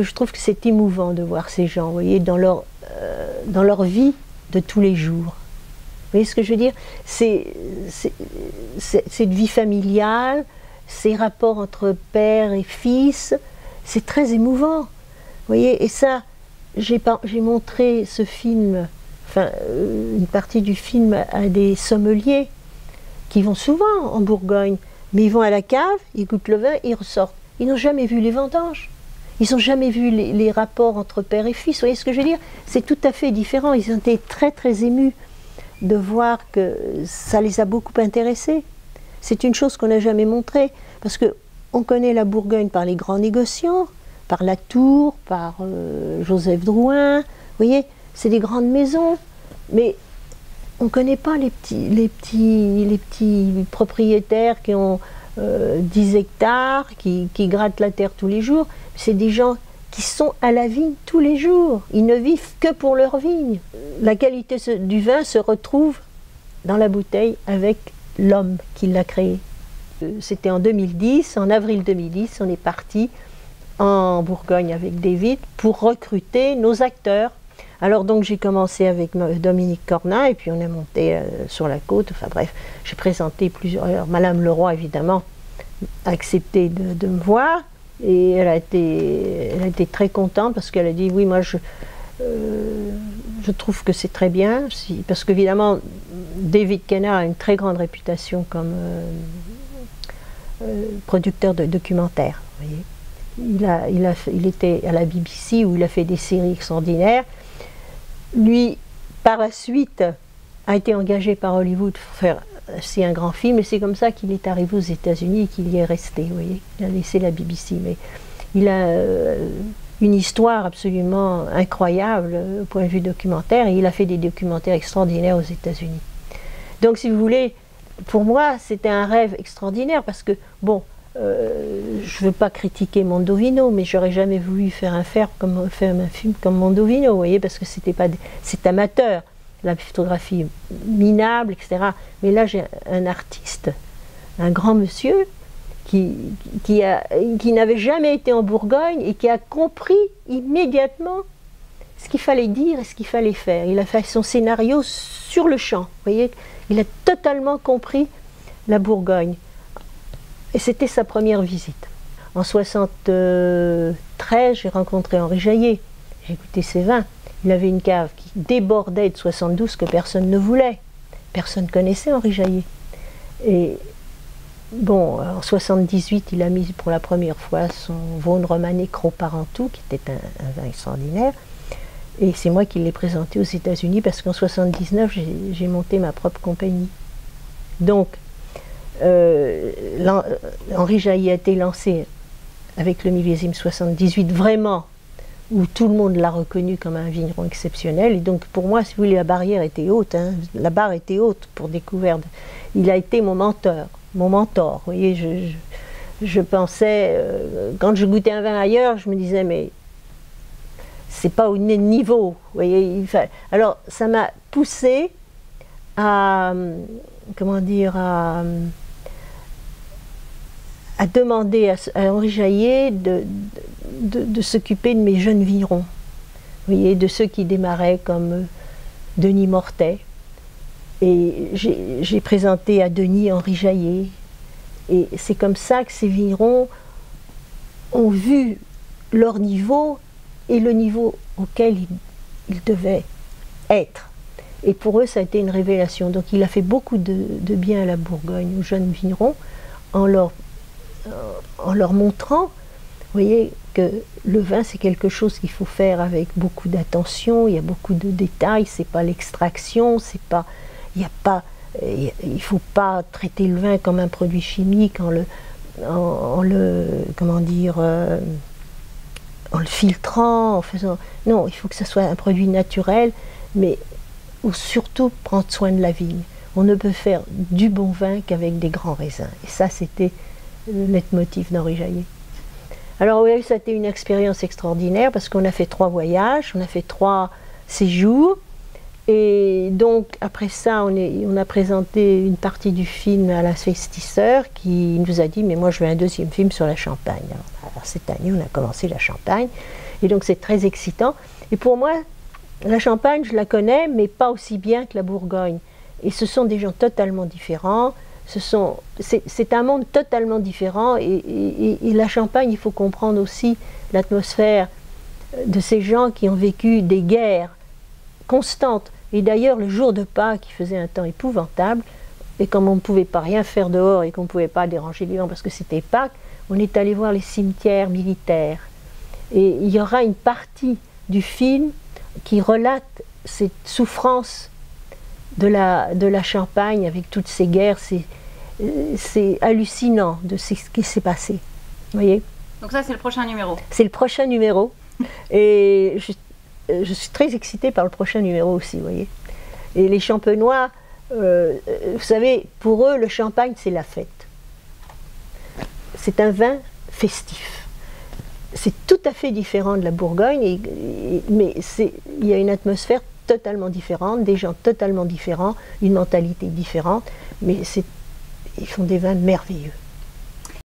Je trouve que c'est émouvant de voir ces gens, vous voyez, dans leur vie de tous les jours. Vous voyez ce que je veux dire? Cette vie familiale, ces rapports entre père et fils, c'est très émouvant. Vous voyez, et ça, j'ai montré ce film, enfin, une partie du film à des sommeliers qui vont souvent en Bourgogne, mais ils vont à la cave, ils goûtent le vin, ils ressortent. Ils n'ont jamais vu les vendanges. Ils n'ont jamais vu les rapports entre père et fils. Vous voyez ce que je veux dire? C'est tout à fait différent. Ils ont été très très émus de voir que ça les a beaucoup intéressés. C'est une chose qu'on n'a jamais montrée, parce qu'on connaît la Bourgogne par les grands négociants, par Latour, par Joseph Drouin. Vous voyez, c'est des grandes maisons, mais on ne connaît pas les petits propriétaires qui ont 10 hectares, qui grattent la terre tous les jours. C'est des gens qui sont à la vigne tous les jours. Ils ne vivent que pour leur vigne. La qualité du vin se retrouve dans la bouteille avec l'homme qui l'a créé. C'était en 2010, en avril 2010, on est parti en Bourgogne avec David pour recruter nos acteurs. Alors donc j'ai commencé avec Dominique Cornin et puis on est monté sur la côte. Enfin bref, j'ai présenté plusieurs. Alors, Madame Leroy évidemment a accepté de me voir et elle a été très contente parce qu'elle a dit oui, moi je trouve que c'est très bien, parce qu'évidemment David Kenner a une très grande réputation comme producteur de documentaires. Vous voyez. Il était à la BBC où il a fait des séries extraordinaires. Lui, par la suite, a été engagé par Hollywood pour faire aussi un grand film, et c'est comme ça qu'il est arrivé aux États-Unis et qu'il y est resté. Vous voyez, il a laissé la BBC, mais il a une histoire absolument incroyable au point de vue documentaire, et il a fait des documentaires extraordinaires aux États-Unis. Donc, si vous voulez, pour moi, c'était un rêve extraordinaire parce que, bon, je ne veux pas critiquer Mondovino, mais j'aurais jamais voulu faire un film comme Mondovino, vous voyez, parce que c'est amateur, la photographie minable, etc. Mais là, j'ai un artiste, un grand monsieur, qui n'avait jamais été en Bourgogne et qui a compris immédiatement ce qu'il fallait dire et ce qu'il fallait faire. Il a fait son scénario sur le champ, vous voyez, il a totalement compris la Bourgogne. Et c'était sa première visite. En 1973, j'ai rencontré Henri Jaillet. J'ai goûté ses vins. Il avait une cave qui débordait de 72 que personne ne voulait. Personne ne connaissait Henri Jaillet. Et bon, en 78, il a mis pour la première fois son Vosne Romanée Cros Parentout, qui était un vin extraordinaire. Et c'est moi qui l'ai présenté aux États-Unis parce qu'en 79, j'ai monté ma propre compagnie. Donc, Henri Jaillet a été lancé avec le millésime 78, vraiment, où tout le monde l'a reconnu comme un vigneron exceptionnel. Et donc, pour moi, si vous voulez, la barrière était haute, hein, la barre était haute pour découvrir. Il a été mon mentor, vous voyez, je pensais, quand je goûtais un vin ailleurs, je me disais, mais c'est pas au niveau, vous voyez. Alors, ça m'a poussé à, comment dire, à demander à Henri Jaillet de s'occuper de mes jeunes vignerons, vous voyez, de ceux qui démarraient comme Denis Mortet. Et j'ai présenté à Denis Henri Jaillet. Et c'est comme ça que ces vignerons ont vu leur niveau et le niveau auquel ils devaient être. Et pour eux, ça a été une révélation. Donc il a fait beaucoup de bien à la Bourgogne, aux jeunes vignerons, en leur montrant, vous voyez, que le vin c'est quelque chose qu'il faut faire avec beaucoup d'attention, il y a beaucoup de détails, c'est pas l'extraction, c'est pas, il ne faut pas traiter le vin comme un produit chimique en le filtrant, en faisant, non, il faut que ce soit un produit naturel, mais ou surtout prendre soin de la vigne. On ne peut faire du bon vin qu'avec des grands raisins. Et ça, c'était le leitmotiv d'Henri Jaillet. Alors oui, ça a été une expérience extraordinaire parce qu'on a fait 3 voyages, on a fait 3 séjours. Et donc, après ça, on a présenté une partie du film à l'investisseur qui nous a dit « mais moi, je veux un 2e film sur la Champagne ». Alors, cette année, on a commencé la Champagne. Et donc c'est très excitant. Et pour moi, la Champagne, je la connais, mais pas aussi bien que la Bourgogne. Et ce sont des gens totalement différents. C'est un monde totalement différent. Et la Champagne, il faut comprendre aussi l'atmosphère de ces gens qui ont vécu des guerres constantes. Et d'ailleurs, le jour de Pâques, il faisait un temps épouvantable. Et comme on ne pouvait pas rien faire dehors et qu'on ne pouvait pas déranger les gens parce que c'était Pâques, on est allé voir les cimetières militaires. Et il y aura une partie du film qui relate cette souffrance de la Champagne avec toutes ces guerres. C'est hallucinant de ce qui s'est passé. Vous voyez? Donc ça, c'est le prochain numéro. C'est le prochain numéro. Et je suis très excitée par le prochain numéro aussi, vous voyez. Et les Champenois, vous savez, pour eux, le champagne, c'est la fête. C'est un vin festif. C'est tout à fait différent de la Bourgogne, mais il y a une atmosphère totalement différente, des gens totalement différents, une mentalité différente, mais ils font des vins merveilleux.